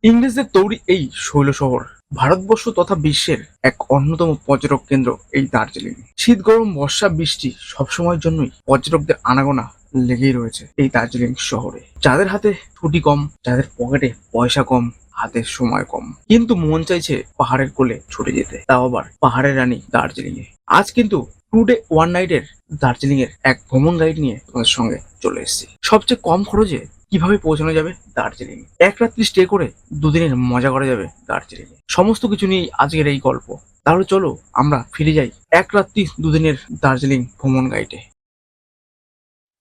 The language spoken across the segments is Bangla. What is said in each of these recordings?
ইংরেজদের তৈরি এই শৈল শহর ভারতবর্ষ তথা বিশ্বের এক অন্যতম পর্যটক কেন্দ্র এই দার্জিলিং। শীত গরম বর্ষা বৃষ্টি সবসময়ের জন্যই পর্যটকদের আনাগোনা লেগেই রয়েছে এই দার্জিলিং শহরে। যাদের হাতে ছুটি কম, যাদের পকেটে পয়সা কম, হাতে সময় কম, কিন্তু মন চাইছে পাহাড়ের কোলে ছুটে যেতে, তাও আবার পাহাড়ের রানী দার্জিলিং এ। আজ কিন্তু 2 ডে 1 নাইটের দার্জিলিং এর এক ভ্রমণ গাইড নিয়ে তোমাদের সঙ্গে চলে এসেছি। সবচেয়ে কম খরচে কিভাবে পৌঁছানো যাবে দার্জিলিং, এক রাত্রি স্টে করে দুদিনের মজা করা যাবে দার্জিলিং, সমস্ত কিছু নিয়েই আজকের এই গল্প। তাহলে চলো আমরা ফিরে যাই এক রাত্রি দুদিনের দার্জিলিং ভ্রমণ গাইডে।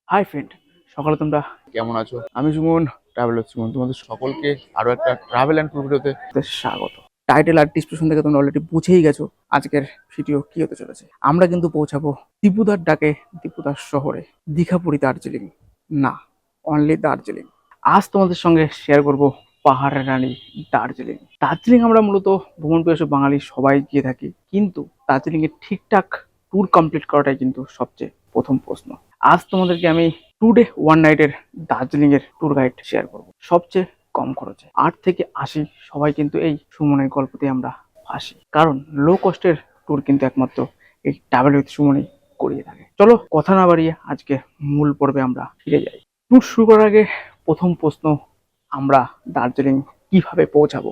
হাই ফ্রেন্ড, সকালে তোমরা কেমন আছো? আমি সুমন, ট্রাভেলার সুমন, তোমাদের সকলকে আরো একটা ট্রাভেল অ্যান্ড ট্যুর ভিডিওতে স্বাগত। টাইটেল আর ডিসক্রিপশন থেকে তোমরা অলরেডি বুঝেই গেছো আজকের ভিডিও কি হতে চলেছে। আমরা কিন্তু পৌঁছাবো ত্রিপুরার ডাকে ত্রিপুরার শহরে, দীঘাপুরি দার্জিলিং না, অনলি দার্জিলিং। আজ তোমাদের সঙ্গে শেয়ার করব পাহাড়ের রানী দার্জিলিং। দার্জিলিং আমরা মূলত ভ্রমণ পিপাসু বাঙালি সবাই গিয়ে থাকি, কিন্তু দার্জিলিং এর ঠিকঠাক ট্যুর কমপ্লিট করাটাই কিন্তু সবচেয়ে প্রথম প্রশ্ন। আজ তোমাদেরকে আমি 2 ডে 1 নাইটের দার্জিলিং এর ট্যুর গাইড শেয়ার করব, সবচেয়ে কম খরচে। 8 থেকে 80 সবাই কিন্তু এই সুমনের গল্পতে আমরা আসি, কারণ লো কস্টের ট্যুর কিন্তু একমাত্র এই ট্রাভেল উইথ সুমনই করিয়ে থাকে। চলো কথা না বাড়িয়ে আজকে মূল পর্বে আমরা ফিরে যাই। ট্যুর শুরু করার আগে প্রথম প্রশ্ন, আমরা দার্জিলিং কিভাবে পৌঁছাবো?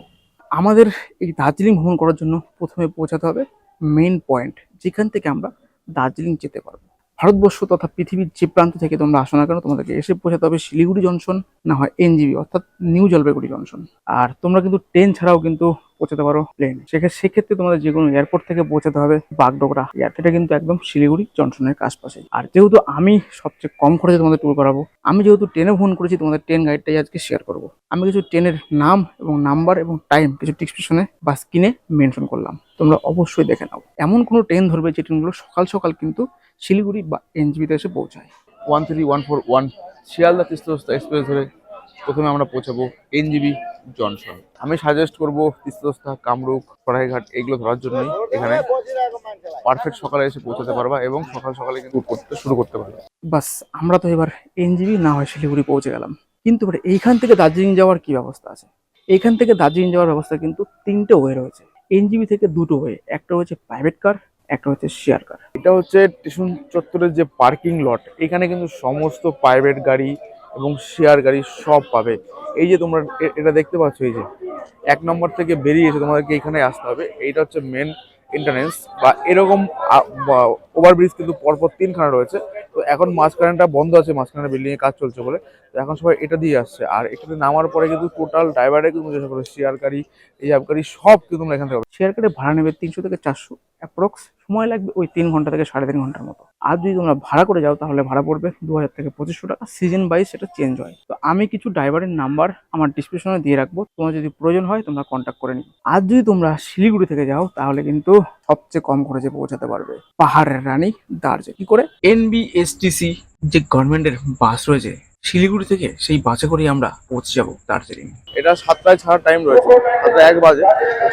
আমাদের এই দার্জিলিং ভ্রমণ করার জন্য প্রথমে পৌঁছাতে হবে মেইন পয়েন্ট, যেখান থেকে আমরা দার্জিলিং যেতে পারবো। ভারতবর্ষ তথা পৃথিবীর যে প্রান্ত থেকে তোমরা আসো না কেন, তোমাদেরকে এসে পৌঁছাতে হবে শিলিগুড়ি জংশন, না হয় এনজিবি অর্থাৎ নিউ জলপাইগুড়ি জংশন। আর তোমরা কিন্তু ট্রেন ছাড়াও কিন্তু পৌঁছাতে পারো প্লেন। সেক্ষেত্রে তোমাদের যে কোনো এয়ারপোর্ট থেকে পৌঁছাতে হবে বাগডোগরা এয়ারপোর্ট, এটা কিন্তু একদম শিলিগুড়ি জংশনের কাছপাশে। আর যেহেতু আমি সবচেয়ে কম খরচে তোমাদের ট্যুর করাবো, আমি যেহেতু ট্রেনে ফোন করেছি, তোমাদের ট্রেন গাইডটাই আজকে শেয়ার করবো। আমি কিছু ট্রেনের নাম এবং নাম্বার এবং টাইম কিছু ডিসক্রিপশনে বা স্ক্রিনে মেনশন করলাম, তোমরা অবশ্যই দেখে নাও। এমন কোনো ট্রেন ধরবে যে ট্রেনগুলো সকাল সকাল কিন্তু শিলিগুড়ি বা এনজিবিতে এসে পৌঁছায়। 13141 শিয়ালদা তিস্তা এক্সপ্রেস ধরে প্রথমে আমরা পৌঁছাবো এনজিবি জংশন। আমি সাজেস্ট করবো তিস্তা, কামরূপ, সরাইঘাট এগুলো ধরার জন্যই। এখানে পারফেক্ট সকালে এসে পৌঁছাতে পারবা এবং সকাল সকালে কিন্তু করতে শুরু করতে পারবে। বাস, আমরা তো এবার এনজিবি না হয় শিলিগুড়ি পৌঁছে গেলাম, কিন্তু এবার এইখান থেকে দার্জিলিং যাওয়ার কি ব্যবস্থা আছে? এইখান থেকে দার্জিলিং যাওয়ার ব্যবস্থা কিন্তু 3টে ওয়ে রয়েছে। এনজিবি থেকে 2টো ওয়ে, একটা হচ্ছে প্রাইভেট কার, একটা হচ্ছে শেয়ার কার। এটা হচ্ছে স্টেশন চত্বরের যে পার্কিং লট, এখানে কিন্তু সমস্ত প্রাইভেট গাড়ি এবং শেয়ার গাড়ি সব পাবে। এই যে তোমরা এটা দেখতে পাচ্ছ, এই যে 1 নম্বর থেকে বেরিয়ে এসে তোমাদেরকে এখানে আসতে হবে। এইটা হচ্ছে মেন এন্ট্রান্স বা এরকম ওভারব্রিজ কিন্তু পরপর 3খানা রয়েছে। তো এখন মাঝখানটা বন্ধ আছে, মাঝখানে বিল্ডিং এর কাজ চলছে বলে, তো এখন সবাই এটা দিয়ে আসছে। আর এখানে নামার পরে কিন্তু টোটাল ড্রাইভারে কিন্তু শেয়ার গাড়ি, রিজার্ভ গাড়ি সব কিন্তু তোমরা এখান থেকে শেয়ার গাড়ি ভাড়া নেবে 300 থেকে 400 অ্যাপ্রক্স, সময় লাগবে ওই 3 ঘন্টা থেকে 3.5 ঘন্টার মতো। আর যদি তোমরা ভাড়া করে যাও তাহলে ভাড়া পড়বে 2000 থেকে 2500 টাকা। সিজন ওয়াইজ সেটা চেঞ্জ হয়। তো আমি কিছু ড্রাইভারের নাম্বার আমার ডিসক্রিপশনে দিয়ে রাখবো, তোমার যদি প্রয়োজন হয় তোমরা কন্ট্যাক্ট করে নিও। আর যদি তোমরা শিলিগুড়ি থেকে যাও তাহলে কিন্তু সবচেয়ে কম খরচে পৌঁছাতে পারবে পাহাড়ের রানী দার্জিলিং। কি করে? এনবিএসটিসি যে গভর্নমেন্টের বাস রয়েছে শিলিগুড়ি থেকে, সেই বাসে করেই আমরা পৌঁছে যাবো দার্জিলিং। এটা 7টায় ছাড়ার টাইম রয়েছে, 7টা 1 বাজে।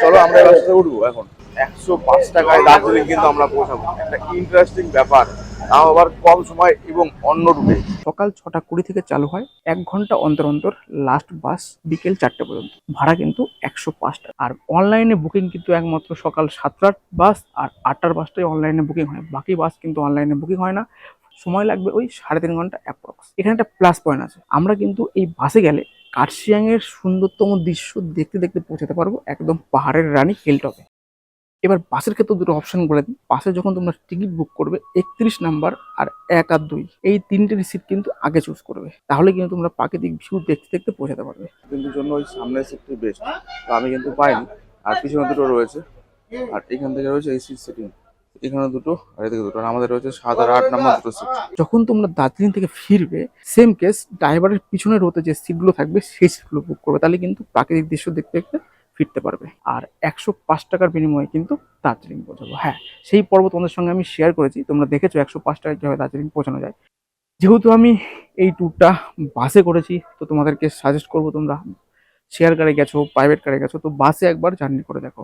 চলো আমরা এই বাসে উঠবো। এখন 105 টাকায় দার্জিলিং কিন্তু আমরা পৌঁছাবো। একটা ইন্টারেস্টিং ব্যাপার, তাও আবার কম সময় এবং অন্য রুটে। সকাল 6টা 20 থেকে চালু হয়, 1 ঘন্টা অন্তর অন্তর লাস্ট বাস বিকেল 4টে পর্যন্ত। ভাড়া কিন্তু 105 টাকা। আর অনলাইনে বুকিং কিন্তু একমাত্র সকাল 7টার বাস আর 8টার বাসটাই অনলাইনে বুকিং হয়, বাকি বাস কিন্তু অনলাইনে বুকিং হয় না। সময় লাগবে ওই 3.5 ঘন্টা অ্যাপ্রক্স। এখানে একটা প্লাস পয়েন্ট আছে, আমরা কিন্তু এই বাসে গেলে কার্শিয়াং এর সুন্দরতম দৃশ্য দেখতে দেখতে পৌঁছাতে পারবো একদম পাহাড়ের রানী হিলটপে। এবার বাসের ক্ষেত্রে 2টো অপশন বলে দিই। বাসে যখন তোমরা টিকিট বুক করবে 31 নাম্বার আর 1 আর 2 এই 3টে সিট কিন্তু আগে চুজ করবে, তাহলে কিন্তু তোমরা প্রাকৃতিক ভিউ দেখতে দেখতে পৌঁছাতে পারবে। কিন্তু জন্য ওই সামনের সিটটি বেস্ট, তো আমি কিন্তু পাইনি। আর পিছনে 2টো রয়েছে, আর এখান থেকে রয়েছে এই সিট সিটিং, এখানে 2টো আর এদিকে 2টো। আর আমাদের রয়েছে 7 আর 8 নাম্বার 2টো সিট। যখন তোমরা দার্জিলিং থেকে ফিরবে সেম কেস, ড্রাইভারের পিছনে রোতে যে সিটগুলো থাকবে সেই সিটগুলো বুক করবে, তাহলে কিন্তু প্রাকৃতিক দৃশ্য দেখতে দেখতে ফিরতে পারবে। আর 105 টাকার বিনিময়ে কিন্তু দার্জিলিং পৌঁছাবো। হ্যাঁ, সেই পর্ব তোমাদের সঙ্গে আমি শেয়ার করেছি, তোমরা দেখেছো 105 টাকায় কিভাবে দার্জিলিং পৌঁছানো যায়। যেহেতু আমি এই ট্যুরটা বাসে করেছি, তো তোমাদেরকে সাজেস্ট করবো তোমরা শেয়ার কারে গেছো, প্রাইভেট কারে গেছো, তো বাসে একবার জার্নি করে দেখো।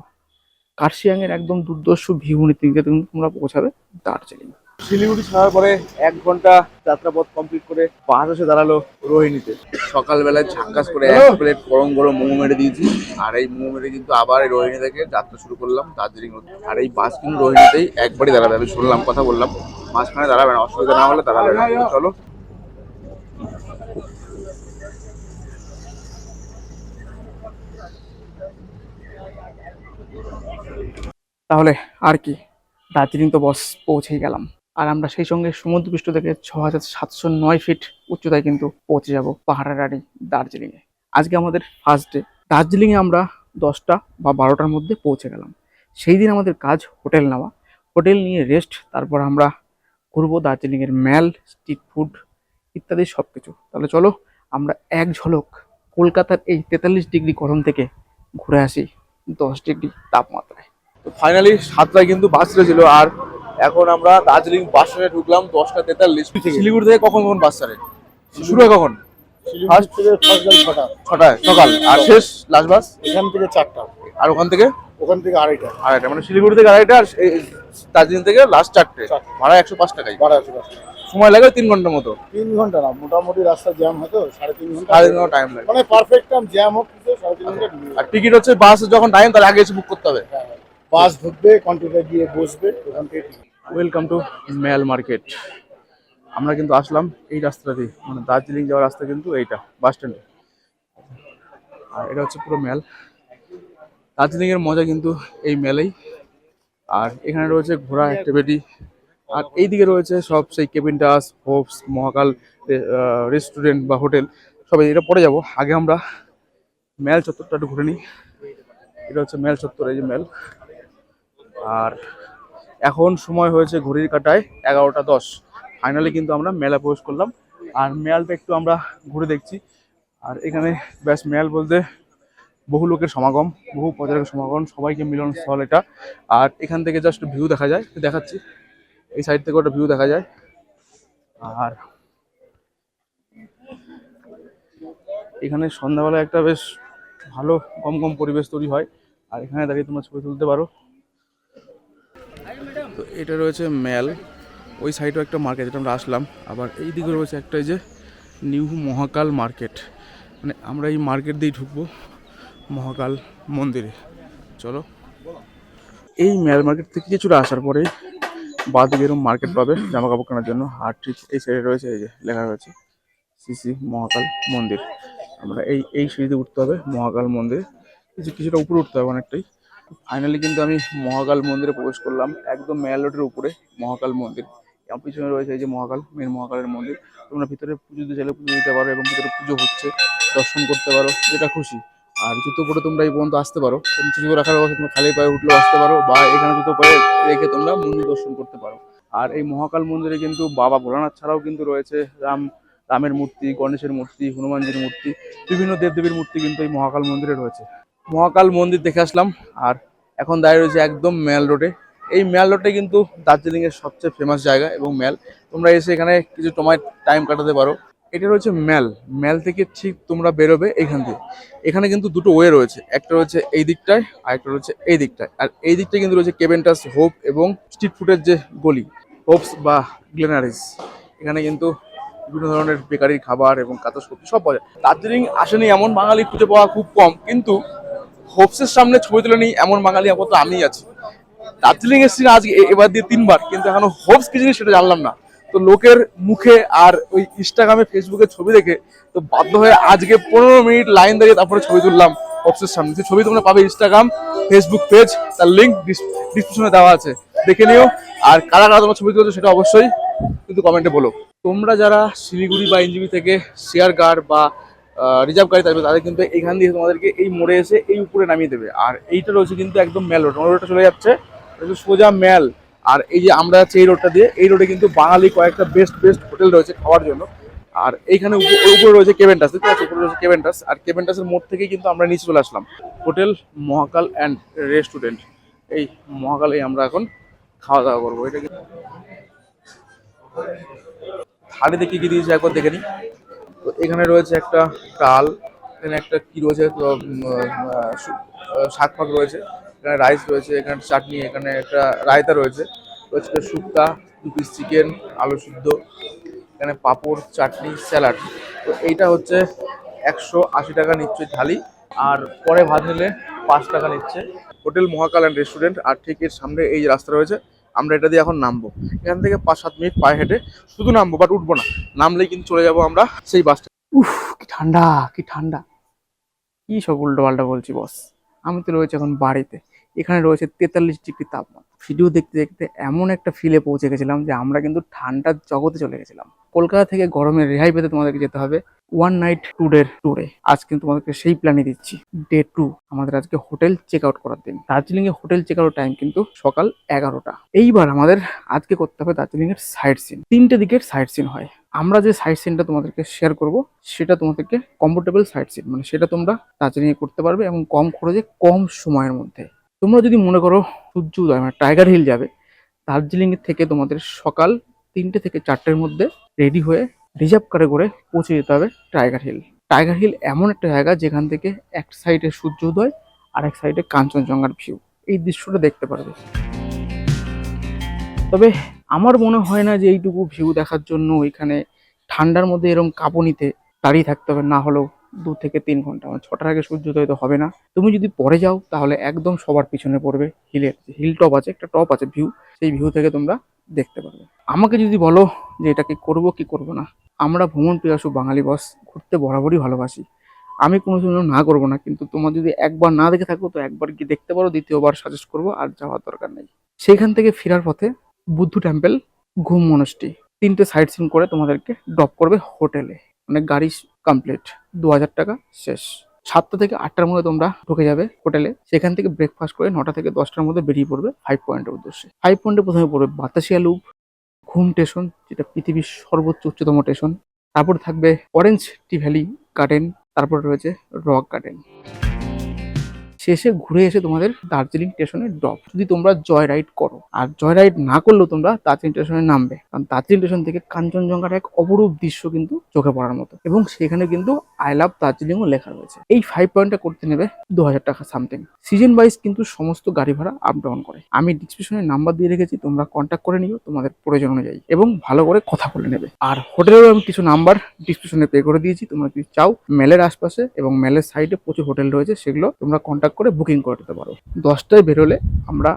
কার্শিয়াং এর একদম দুর্ধর্ষ ভিউ নিতে নিতে তোমরা পৌঁছাবে দার্জিলিং। শিলিগুড়ি ছাড়ার পরে 1 ঘন্টা যাত্রাপথ কমপ্লিট করে বাস এসে দাঁড়ালো রোহিণীতে। সকালবেলায় ঝাক্কাস করে 1 প্লেট গরম গরম মোমো মেরে দিয়েছি, আর এই মোমো মেরে কিন্তু আবার এই রোহিণী থেকে যাত্রা শুরু করলাম দার্জিলিং হতে। আর এই বাস কিন্তু রোহিণীতেই একবারই দাঁড়াবে, আমি শুনলাম, কথা বললাম, মাঝখানে দাঁড়াবে না, অসুবিধা না হলে দাঁড়াবে না। তো চলো। তাহলে আর কি, দার্জিলিং তো বস পৌঁছেই গেলাম। আর আমরা সেই সঙ্গে সমুদ্রপৃষ্ঠ থেকে 6,709 ফিট উচ্চতায় কিন্তু পৌঁছে যাব পাহাড়ের রানী দার্জিলিংয়ে। আজকে আমাদের ফার্স্ট ডে। দার্জিলিংয়ে আমরা 10টা বা 12টার মধ্যে পৌঁছে গেলাম। সেই দিন আমাদের কাজ হোটেল নেওয়া, হোটেল নিয়ে রেস্ট, তারপর আমরা ঘুরবো দার্জিলিংয়ের ম্যাল, স্ট্রিট ফুড ইত্যাদি সব কিছু। তাহলে চলো আমরা এক ঝলক কলকাতার এই 43 ডিগ্রি গরম থেকে ঘুরে আসি 10 ডিগ্রি তাপমাত্রায়। তো ফাইনালি 7টায় কিন্তু বাস ছিল, আর এখন আমরা দার্জিলিং বাস স্ট্যান্ডে ঢুকলাম 10টা 43 থেকে। শিলিগুড়ি থেকে কখন কখন বাস ছাড়ে, শুরু হয় কখন? শিলিগুড়ি থেকে ফার্স্ট গাড়ি 6টা, 6টায় সকাল, আর শেষ লাস্ট বাস এখান থেকে 4টা, আর ওখান থেকে ওখান থেকে 2:30টা। 2:30, মানে শিলিগুড়ি থেকে 2:30, আর দার্জিলিং থেকে লাস্ট 4টে। ভাড়া 105 টাকাই। বাড়া আছে বাস। সময় লাগে 3 ঘন্টার মতো। 3 ঘন্টা না, মোটামুটি রাস্তা জ্যাম হতো 3.5 ঘন্টা। 3.5 ঘন্টা টাইম লাগে। মানে পারফেক্ট টাইম, জ্যাম হোক কিছু 3.5 ঘন্টা ঢুকে আর টিকিট হচ্ছে বাস যখন টাইম তার আগে এসে বুক করতে হবে। যাবে। বাস ঢুকবে, কন্ট্রোলে গিয়ে বসবে, ওখান থেকে ticket. Welcome to mall market. আমরা কিন্তু আসলাম এই রাস্তাটা দিয়ে, মানে দার্জিলিং যাওয়ার রাস্তা কিন্তু এইটা বাস স্ট্যান্ডে। আর এটা হচ্ছে পুরো ম্যাল। দার্জিলিং এর মজা কিন্তু এই মেলেই। আর এখানে রয়েছে ঘোড়া অ্যাক্টিভিটি, আর এইদিকে রয়েছে সব সেই কেবিনটাস, হোপস, মহাকাল রেস্টুরেন্ট বা হোটেল, সবাই এটা পরে যাব। আগে আমরা ম্যাল চত্বরটা একটু ঘুরে নিই। এটা হচ্ছে ম্যাল চত্বর, এই যে ম্যাল। আর এখন সময় হয়েছে ঘড়ির কাঁটায় 11টা 10। ফাইনালি কিন্তু আমরা মেলা প্রবেশ করলাম, আর মেলটা একটু আমরা ঘুরে দেখছি। আর এখানে ব্যাস মেল বলতে বহু লোকের সমাগম, বহু পর্যটকের সমাগম, সবাইকে মিলন স্থল এটা। আর এখান থেকে জাস্ট ভিউ দেখা যায়, দেখাচ্ছি, এই সাইড থেকে ওটা ভিউ দেখা যায়। আর এখানে সন্ধ্যাবেলা একটা বেশ ভালো কম কম পরিবেশ তৈরি হয়, আর এখানে দাঁড়িয়ে তোমরা ছবি তুলতে পারো। তো এটা রয়েছে ম্যাল, ওই সাইডেও একটা মার্কেট যেটা আমরা আসলাম। আবার এই দিকে রয়েছে একটা, এই যে নিউ মহাকাল মার্কেট, মানে আমরা এই মার্কেট দিয়েই ঢুকবো মহাকাল মন্দিরে। চলো। এই ম্যাল মার্কেট থেকে কিছুটা আসার পরে বাঁদিকে এরকম মার্কেট পাবে জামা কাপড় কেনার জন্য। আর ঠিক এই সাইডে রয়েছে, এই যে লেখা রয়েছে শ্রী মহাকাল মন্দির। আমরা এই সিঁড়িতে উঠতে হবে মহাকাল মন্দিরে, কিছুটা উপরে উঠতে হবে অনেকটাই। ফাইনালি কিন্তু আমি মহাকাল মন্দিরে প্রবেশ করলাম, একদম মেল রোডের উপরে মহাকাল মন্দির। আমার পিছনে রয়েছে এই যে মহাকাল, মেন মহাকালের মন্দির। তোমরা ভিতরে পুজো দিতে চাইলে পুজো দিতে পারো, এবং ভিতরে পুজো হচ্ছে, দর্শন করতে পারো, যেটা খুশি। আর জুতো পরে তোমরা এই পর্যন্ত আসতে পারো, জুতো রাখার অবস্থা তোমরা খালি পায়ে উঠলেও আসতে পারো, বা এখানে জুতো পায়ে রেখে তোমরা মন্দির দর্শন করতে পারো। আর এই মহাকাল মন্দিরে কিন্তু বাবা ভোলানাথ ছাড়াও কিন্তু রয়েছে রামের মূর্তি, গণেশের মূর্তি, হনুমানজির মূর্তি, বিভিন্ন দেবদেবীর মূর্তি কিন্তু এই মহাকাল মন্দিরে রয়েছে। মহাকাল মন্দির দেখে আসলাম, আর এখন দাঁড়িয়ে রয়েছে একদম ম্যাল রোডে। এই ম্যাল রোডে কিন্তু দার্জিলিং এর সবচেয়ে ফেমাস জায়গা, এবং ম্যাল তোমরা এসে এখানে কিছু তোমার টাইম কাটাতে পারো। এটা রয়েছে ম্যাল, ম্যাল থেকে ঠিক তোমরা বেরোবে এখান থেকে। এখানে কিন্তু দুটো ওয়ে রয়েছে, একটা রয়েছে এই দিকটায়, আর একটা রয়েছে এই দিকটায়। আর এই দিকটায় কিন্তু রয়েছে কেভেন্টাস, হোপ এবং স্ট্রিট ফুডের যে গলি, হোপস বা গ্লেনারিস। এখানে কিন্তু বিভিন্ন ধরনের বেকারির খাবার এবং কাঁচা সবজি সব পাওয়া যায়। দার্জিলিং আসেনি এমন বাঙালি খুঁজে পাওয়া খুব কম, কিন্তু হোপসের সামনে ছবি তুলে নিই এমন বাঙালি আপাতত আমিই আছি। দার্জিলিং এসেছি আজকে এবার দিয়ে 3বার, কিন্তু এখনো হোপস কি জিনিস সেটা জানলাম না। তো লোকের মুখে আর ওই ইনস্টাগ্রামে ফেসবুকে ছবি দেখে তো বাধ্য হয়ে আজকে 15 মিনিট লাইন দাঁড়িয়ে তারপরে ছবি তুললাম হোপসের সামনে। যে ছবি তোমরা পাবে ইনস্টাগ্রাম, ফেসবুক পেজ, তার লিঙ্ক ডিসক্রিপশনে দেওয়া আছে, দেখে নিও। আর কারা কারা তোমার ছবি তুলেছো সেটা অবশ্যই কিন্তু কমেন্টে বলো। তোমরা যারা শিলিগুড়ি বা এনজিবি থেকে শেয়ার কার বা রিজার্ভ গাড়ি থাকবে, তাদের কিন্তু এখান দিয়ে তোমাদেরকে এই মোড়ে এসে এই উপরে নামিয়ে দেবে। আর এইটা রয়েছে কিন্তু একদম ম্যাল রোড, রোডটা চলে যাচ্ছে সোজা ম্যাল। আর এই যে আমরা যাচ্ছি এই রোডটা দিয়ে, এই রোডে কিন্তু বাঙালি কয়েকটা বেস্ট বেস্ট হোটেল রয়েছে খাওয়ার জন্য। আর এইখানে উপরে রয়েছে কেভেন্টাস, দেখতে পাচ্ছ উপরে রয়েছে কেভেন্টাস। আর কেভেন্টাসের মোড় থেকেই কিন্তু আমরা নিচে চলে আসলাম হোটেল মহাকাল অ্যান্ড রেস্টুরেন্ট। এই মহাকালে আমরা এখন খাওয়া দাওয়া করবো। এটা কিন্তু থালিতে কি কি দিয়েছে একবার দেখে নিই। তো এখানে রয়েছে একটা ডাল, এখানে একটা কি রয়েছে তো শাক ফাক রয়েছে, এখানে রাইস রয়েছে, এখানে চাটনি, এখানে একটা রায়তা রয়েছে, রয়েছে শুক্তা, 2 পিস চিকেন, আলু সিদ্ধ, এখানে পাঁপড়, চাটনি, স্যালাড। তো এইটা হচ্ছে 180 টাকা নিচ্ছে থালি, আর পরে ভাত নিলে 5 টাকা নিচ্ছে। হোটেল মহাকাল অ্যান্ড রেস্টুরেন্ট, আর ঠিক এর সামনে এই যে রাস্তা রয়েছে, আমরা এটা দিয়ে এখন নামবো। এখান থেকে 5-7 মিনিট পায়ে হেঁটে শুধু নামবো, বাট উঠবো না। নামলেই কিন্তু চলে যাবো আমরা সেই বাসটা। উফ, কি ঠান্ডা, কি ঠান্ডা! কি সব উল্টো পাল্টা বলছি বস। আমি তো রয়েছে এখন বাড়িতে, এখানে রয়েছে 43 ডিগ্রি তাপমাত্রা। ভিডিও দেখতে দেখতে এমন একটা ফিলে পৌঁছে গেছিলাম যে আমরা কিন্তু ঠান্ডার জগতে চলে গেছিলাম। কলকাতা থেকে গরমের রেহাই পেতে তোমাদেরকে যেতে হবে 1 নাইট ট্যুরের ট্যুরে। আজকে কিন্তু তোমাদেরকে সেই প্ল্যানই দিচ্ছি। ডে 2 আমাদের আজকে হোটেল চেক আউট করার দিন। দার্জিলিং এ হোটেল চেক আউট টাইম কিন্তু সকাল 11টা। এইবার আমাদের আজকে করতে হবে দার্জিলিং এর সাইট সিন। 3টে দিকের সাইট সিন হয়। আমরা যে সাইট সিনটা তোমাদেরকে শেয়ার করব সেটা তোমাদেরকে কমফোর্টেবল সাইট সিন, মানে সেটা তোমরা দার্জিলিং এ করতে পারবে এবং কম খরচে কম সময়ের মধ্যে। তোমরা যদি মনে করো সূর্য উদয় মানে টাইগার হিল যাবে, দার্জিলিং এর থেকে তোমাদের সকাল 3টে থেকে 4টের মধ্যে রেডি হয়ে রিজার্ভ কারে করে পৌঁছে যেতে হবে টাইগার হিল। টাইগার হিল এমন একটা জায়গা যেখান থেকে এক সাইডে সূর্য উদয় আর এক সাইডে কাঞ্চনজঙ্ঘার ভিউ, এই দৃশ্যটা দেখতে পারবে। তবে আমার মনে হয় না যে এইটুকু ভিউ দেখার জন্য ওইখানে ঠান্ডার মধ্যে এরকম কাঁপুনিতে দাঁড়িয়ে থাকতে হবে, না হলেও 2 থেকে 3 ঘন্টা। মানে 6টার আগে সূর্যোদয় তো হবে না। তুমি যদি পরে যাও তাহলে একদম সবার পিছনে পড়বে হিলের হিল টপ আছে, একটা টপ আছে ভিউ, সেই ভিউ থেকে তোমরা দেখতে পারবে। আমাকে যদি বলো যে এটাকে করব কি করব না, আমরা ভ্রমণ পিপাসু বাঙালি বস, ঘুরতে বরাবরই ভালোবাসি। আমি কোনো জন্য না করবো না, কিন্তু তোমার যদি একবার না দেখে থাকো তো একবার গিয়ে দেখতে পারো, দ্বিতীয়বার সাজেস্ট করবো, আর যাওয়ার দরকার নেই। সেখান থেকে ফেরার পথে বুদ্ধ টেম্পল, ঘুম মনস্টি, 3টে সাইট সিন করে তোমাদেরকে ড্রপ করবে হোটেলে। মানে গাড়ি কমপ্লিট, 2000 টাকা শেষ। 7টা থেকে 8টার মধ্যে তোমরা ঢুকে যাবে হোটেলে। সেখান থেকে ব্রেকফাস্ট করে 9টা থেকে 10টার মধ্যে বেরিয়ে পড়বে 5 পয়েন্টের উদ্দেশ্যে। 5 পয়েন্টে প্রথমে পড়বে বাতাসিয়া লুপ, ঘুম স্টেশন, যেটা পৃথিবীর সর্বোচ্চ উচ্চতম স্টেশন। তারপর থাকবে অরেঞ্জ টি ভ্যালি গার্ডেন, তারপর রয়েছে রক গার্ডেন। শেষে ঘুরে এসে তোমাদের দার্জিলিং স্টেশনে ড্রপ। যদি তোমরা জয় রাইড করো, আর জয় রাইড না করলেও তোমরা দার্জিলিং স্টেশনে নামবে, কারণ দার্জিলিং স্টেশন থেকে কাঞ্চনজঙ্ঘার এক অপরূপ দৃশ্য কিন্তু চোখে পড়ার মতো, এবং সেখানে কিন্তু আই লাভ দার্জিলিংও লেখা রয়েছে। এই 5 পয়েন্টটা করতে নেবে 2000 টাকা সামথিং। সিজন ওয়াইজ কিন্তু সমস্ত গাড়ি ভাড়া আপ ডাউন করে। আমি ডিসক্রিপশনে নাম্বার দিয়ে রেখেছি, তোমরা কন্ট্যাক্ট করে নিও তোমাদের প্রয়োজন অনুযায়ী, এবং ভালো করে কথা বলে নেবে। আর হোটেলেরও আমি কিছু নাম্বার ডিসক্রিপশনে পে করে দিয়েছি, তোমরা যদি চাও মেলের আশপাশে এবং মেলের সাইডে প্রচুর হোটেল রয়েছে, সেগুলো তোমরা কন্ট্যাক্ট করে বুকিং করে দিতে পারো। 10টায় বেরোলে আমরা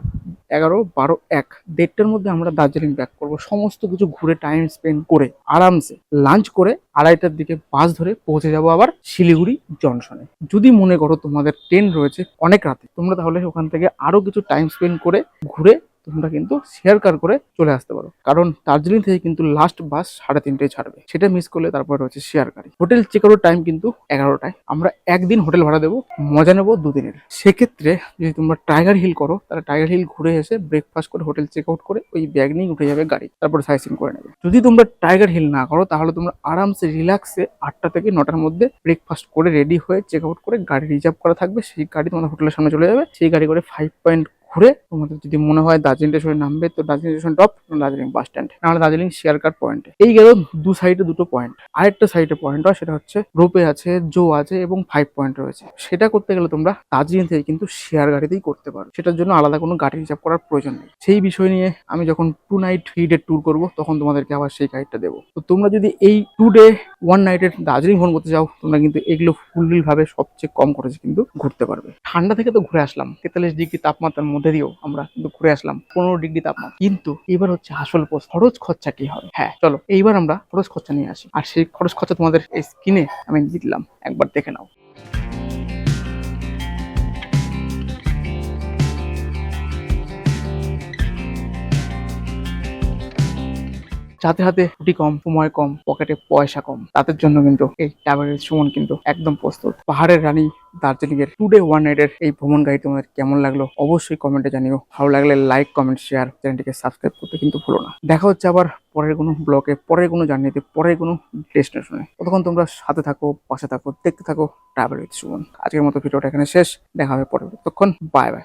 11, 12, 1 দেড়টার মধ্যে আমরা দার্জিলিং ব্যাক করব। সমস্ত কিছু ঘুরে টাইম স্পেন্ড করে আরামসে লাঞ্চ করে 2:30টার দিকে বাস ধরে পৌঁছে যাব আবার শিলিগুড়ি জংশনে। যদি মনে করো তোমাদের ট্রেন রয়েছে অনেক রাতে, তোমরা তাহলে ওখান থেকে আরো কিছু টাইম স্পেন্ড করে ঘুরে তোমরা কিন্তু শেয়ার কার করে চলে আসতে পারো, কারণ দার্জিলিং থেকে কিন্তু লাস্ট বাস 3:30টায় ছাড়বে। সেটা মিস করলে তারপর রয়েছে শেয়ার গাড়ি। হোটেল চেক আউট টাইম কিন্তু 11টায়। আমরা একদিন হোটেল ভাড়া দেবো, মজা নেবো 2 দিনের। সেক্ষেত্রে যদি তোমরা টাইগার হিল করো, তাহলে টাইগার হিল ঘুরে এসে ব্রেকফাস্ট করে হোটেল চেক আউট করে ওই ব্যাগ নিয়ে উঠে যাবে গাড়ি, তারপর সাইট সিন করে নেবে। যদি তোমরা টাইগার হিল না করো, তাহলে তোমরা আরামসে রিল্যাক্সে 8টা থেকে 9টার মধ্যে ব্রেকফাস্ট করে রেডি হয়ে চেক আউট করে গাড়ি রিজার্ভ করা থাকবে, সেই গাড়ি তোমাদের হোটেলের সামনে চলে যাবে। সেই গাড়ি করে 5 পয়েন্ট ঘুরে তোমাদের যদি মনে হয় দার্জিলিং স্টেশনে নামবে, তো Darjeeling station drop, Darjeeling bus stand, নাহলে দার্জিলিং শেয়ার কার পয়েন্টে। এই গেল 2 সাইডে 2টো পয়েন্ট। আরেকটা সাইডে পয়েন্ট হয়, সেটা হচ্ছে রোপে আছে, জো আছে এবং 5 পয়েন্ট রয়েছে। সেটা করতে গেলে তোমরা দার্জিলিং থেকে কিন্তু শেয়ার গাড়িতেই করতে পারো, সেটার জন্য আলাদা কোনো গাড়ি রিজার্ভ করার প্রয়োজন নেই। সেই বিষয় নিয়ে আমি যখন 2 নাইট 3 ডে ট্যুর করবো, তখন তোমাদেরকে আবার সেই গাইডটা দেবো। তো তোমরা যদি এই 2 ডে 1 নাইটের দার্জিলিং ভ্রমণ করতে চাও, তোমরা কিন্তু এগুলো ফুলফিল ভাবে সবচেয়ে কম খরচে কিন্তু ঘুরতে পারবে। ঠান্ডা থেকে তো ঘুরে আসলাম, 43 ডিগ্রি তাপমাত্রার মধ্যে দিয়েও আমরা কিন্তু ঘুরে আসলাম 15 ডিগ্রি তাপমাত্রা। কিন্তু এবার হচ্ছে আসল প্রশ্ন, খরচ খরচা কি হবে? হ্যাঁ চলো এইবার আমরা খরচ খরচা নিয়ে আসি, আর সেই খরচ খরচা তোমাদের এই স্ক্রিনে আমি দিয়ে দিলাম, একবার দেখে নাও। যাতে হাতে ছুটি কম, সময় কম, পকেটে পয়সা কম, তাদের জন্য কিন্তু এই ট্রাভেল সুমন কিন্তু একদম প্রস্তুত। পাহাড়ের রানী দার্জিলিং এর 2 ডে 1 নাইটের এই ভ্রমণ গাইড তোমাদের কেমন লাগলো অবশ্যই কমেন্টে জানিও। ভালো লাগলে লাইক, কমেন্ট, শেয়ার, চ্যানেলটিকে সাবস্ক্রাইব করতে কিন্তু ভুলো না। দেখা হচ্ছে আবার পরের কোনো ব্লগে, পরের কোনো জার্নিতে, পরের কোনো ডেস্টিনেশনে। ততক্ষণ তোমরা সাথে থাকো, পাশে থাকো, দেখতে থাকো ট্রাভেল উইথ সুমন। আজকের মতো ভিডিওটা এখানে শেষ, দেখা হবে পরে। ততক্ষণ বাই বাই।